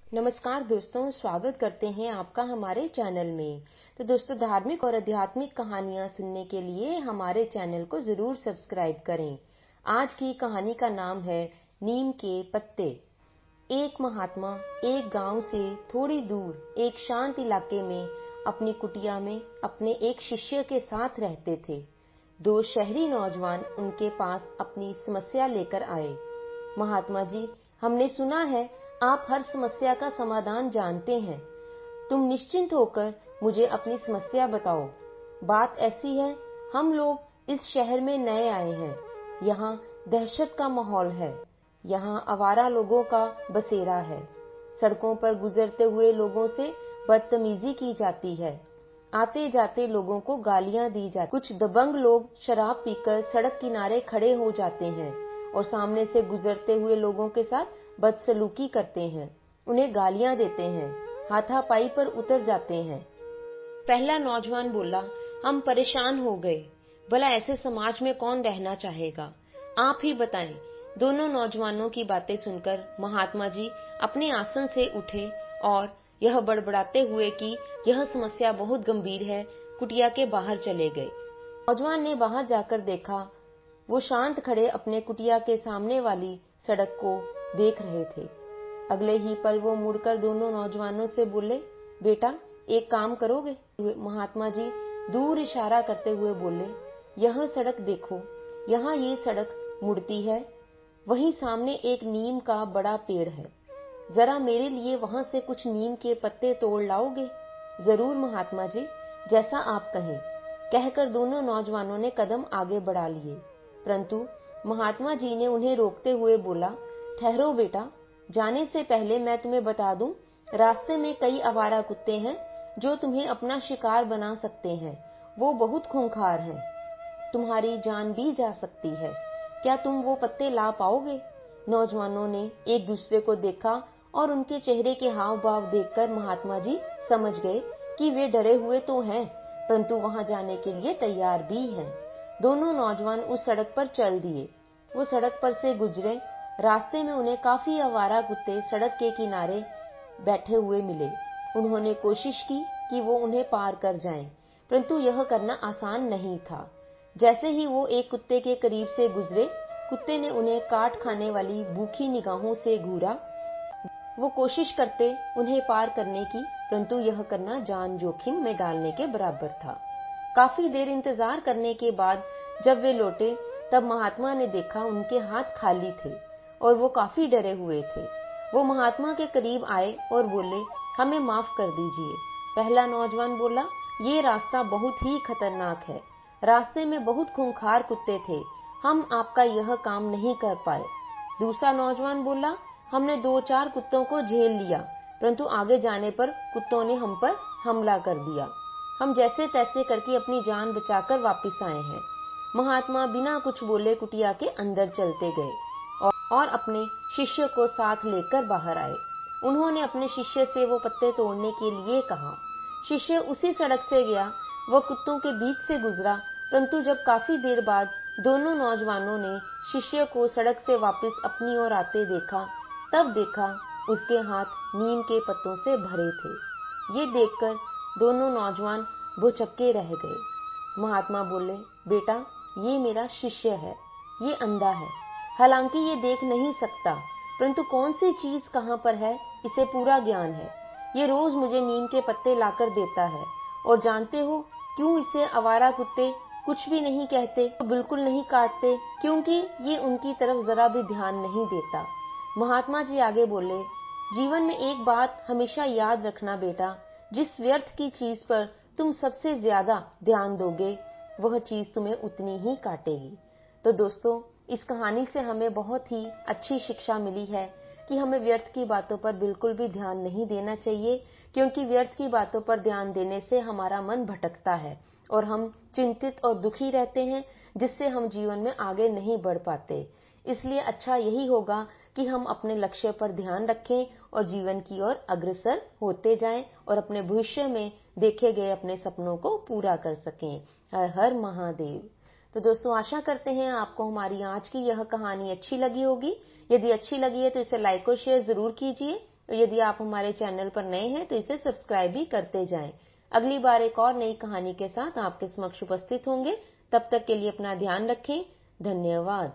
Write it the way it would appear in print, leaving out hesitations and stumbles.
नमस्कार दोस्तों, स्वागत करते हैं आपका हमारे चैनल में। तो दोस्तों, धार्मिक और आध्यात्मिक कहानियां सुनने के लिए हमारे चैनल को जरूर सब्सक्राइब करें। आज की कहानी का नाम है नीम के पत्ते। एक महात्मा एक गांव से थोड़ी दूर एक शांत इलाके में अपनी कुटिया में अपने एक शिष्य के साथ रहते थे। दो शहरी नौजवान उनके पास अपनी समस्या लेकर आए। महात्मा जी, हमने सुना है आप हर समस्या का समाधान जानते हैं। तुम निश्चिंत होकर मुझे अपनी समस्या बताओ। बात ऐसी है, हम लोग इस शहर में नए आए हैं। यहाँ दहशत का माहौल है। यहाँ आवारा लोगों का बसेरा है। सड़कों पर गुजरते हुए लोगों से बदतमीजी की जाती है। आते जाते लोगों को गालियां दी जाती। कुछ दबंग लोग शराब पीकर सड़क किनारे खड़े हो जाते हैं और सामने से गुजरते हुए लोगों के साथ बदसलूकी करते हैं, उन्हें गालियां देते हैं, हाथापाई पर उतर जाते हैं। पहला नौजवान बोला, हम परेशान हो गए। भला ऐसे समाज में कौन रहना चाहेगा? आप ही बताएं। दोनों नौजवानों की बातें सुनकर महात्मा जी अपने आसन से उठे और यह बड़बड़ाते हुए कि यह समस्या बहुत गंभीर है, कुटिया के बाहर चले गए। नौजवान ने बाहर जाकर देखा, वो शांत खड़े अपने कुटिया के सामने वाली सड़क को देख रहे थे। अगले ही पल वो मुड़कर दोनों नौजवानों से बोले, बेटा एक काम करोगे? महात्मा जी दूर इशारा करते हुए बोले, यह सड़क देखो, यहाँ ये सड़क मुड़ती है, वहीं सामने एक नीम का बड़ा पेड़ है। जरा मेरे लिए वहां से कुछ नीम के पत्ते तोड़ लाओगे? जरूर महात्मा जी, जैसा आप कहें, कहकर दोनों नौजवानों ने कदम आगे बढ़ा लिए। परंतु महात्मा जी ने उन्हें रोकते हुए बोला, ठहरो बेटा, जाने से पहले मैं तुम्हें बता दूं, रास्ते में कई आवारा कुत्ते हैं जो तुम्हें अपना शिकार बना सकते हैं। वो बहुत खूंखार हैं, तुम्हारी जान भी जा सकती है। क्या तुम वो पत्ते ला पाओगे? नौजवानों ने एक दूसरे को देखा और उनके चेहरे के हाव भाव देखकर महात्मा जी समझ गए कि वे डरे हुए तो हैं, परंतु वहां जाने के लिए तैयार भी हैं। दोनों नौजवान उस सड़क पर चल दिए। वो सड़क पर से गुजरे। रास्ते में उन्हें काफी आवारा कुत्ते सड़क के किनारे बैठे हुए मिले। उन्होंने कोशिश की कि वो उन्हें पार कर जाएं, परंतु यह करना आसान नहीं था। जैसे ही वो एक कुत्ते के करीब से गुजरे, कुत्ते ने उन्हें काट खाने वाली भूखी निगाहों से घूरा। वो कोशिश करते उन्हें पार करने की, परंतु यह करना जान जोखिम में डालने के बराबर था। काफी देर इंतजार करने के बाद जब वे लौटे, तब महात्मा ने देखा उनके हाथ खाली थे और वो काफी डरे हुए थे। वो महात्मा के करीब आए और बोले, हमें माफ कर दीजिए। पहला नौजवान बोला, ये रास्ता बहुत ही खतरनाक है। रास्ते में बहुत खूंखार कुत्ते थे, हम आपका यह काम नहीं कर पाए। दूसरा नौजवान बोला, हमने 2-4 कुत्तों को झेल लिया, परंतु आगे जाने पर कुत्तों ने हम पर हमला कर दिया। हम जैसे तैसे करके अपनी जान बचाकर वापस आए हैं। महात्मा बिना कुछ बोले कुटिया के अंदर चलते गए और अपने शिष्य को साथ लेकर बाहर आए। उन्होंने अपने शिष्य से वो पत्ते तोड़ने के लिए कहा। शिष्य उसी सड़क से गया। वह कुत्तों के बीच से गुजरा, परंतु जब काफी देर बाद दोनों नौजवानों ने शिष्य को सड़क से वापस अपनी ओर आते देखा, तब देखा उसके हाथ नीम के पत्तों से भरे थे। ये देखकर दोनों नौजवान भौचक्के रह गए। महात्मा बोले, बेटा ये मेरा शिष्य है, ये अंधा है, हालांकि ये देख नहीं सकता, परंतु कौन सी चीज कहां पर है इसे पूरा ज्ञान है। ये रोज मुझे नीम के पत्ते लाकर देता है। और जानते हो क्यों इसे आवारा कुत्ते कुछ भी नहीं कहते, बिल्कुल नहीं काटते? क्योंकि ये उनकी तरफ जरा भी ध्यान नहीं देता। महात्मा जी आगे बोले, जीवन में एक बात हमेशा याद रखना बेटा, जिस व्यर्थ की चीज पर तुम सबसे ज्यादा ध्यान दोगे, वह चीज तुम्हें उतनी ही काटेगी। तो दोस्तों, इस कहानी से हमें बहुत ही अच्छी शिक्षा मिली है कि हमें व्यर्थ की बातों पर बिल्कुल भी ध्यान नहीं देना चाहिए, क्योंकि व्यर्थ की बातों पर ध्यान देने से हमारा मन भटकता है और हम चिंतित और दुखी रहते हैं, जिससे हम जीवन में आगे नहीं बढ़ पाते। इसलिए अच्छा यही होगा कि हम अपने लक्ष्य पर ध्यान रखें और जीवन की ओर अग्रसर होते जाएं और अपने भविष्य में देखे गए अपने सपनों को पूरा कर सकें। हर हर महादेव। तो दोस्तों, आशा करते हैं आपको हमारी आज की यह कहानी अच्छी लगी होगी। यदि अच्छी लगी है तो इसे लाइक और शेयर जरूर कीजिए तो यदि आप हमारे चैनल पर नए हैं तो इसे सब्सक्राइब भी करते जाएं। अगली बार एक और नई कहानी के साथ आपके समक्ष उपस्थित होंगे। तब तक के लिए अपना ध्यान रखें। धन्यवाद।